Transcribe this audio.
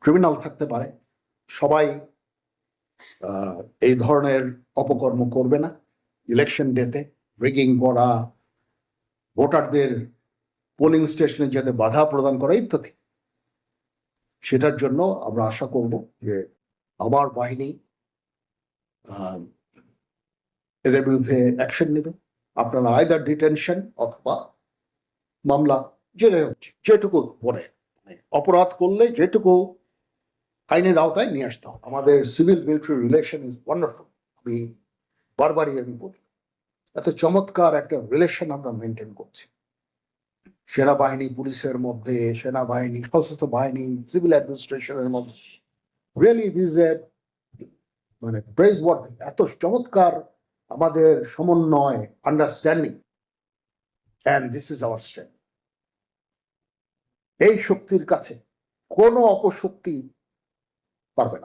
Criminal থাকতে পারে, সবাই এই ধরনের অপকর্ম করবে না। ইলেকশন ডেতে রিগিং করা, ভোটারদের পোলিং স্টেশনে যেতে বাধা প্রদান করা ইত্যাদি, সেটার জন্য আমরা আশা করব যে আমার বাহিনী এদের বিরুদ্ধে অ্যাকশন নেবে। আপনারা আইদার ডিটেনশন অথবা মামলা, যেটুকু পরে অপরাধ করলে যেটুকু আইনের আওতায় নিয়ে আসতে হবে। আমাদের civil military relation is wonderful. আমি বারবারই আমি বলি, এত চমৎকার একটা রিলেশন আমরা মেনটেন করছি সেনাবাহিনী পুলিশের মধ্যে, সেনাবাহিনী সশস্ত্র বাহিনী, সিভিল অ্যাডমিনিস্ট্রেশনের মধ্যে। রিয়েলি দিস এ মানে প্রেজ ওয়ার্থি, এত চমৎকার আমাদের সমন্বয়, understanding, and this is our strength. এই শক্তির কাছে কোনো অপশক্তি পারবে না।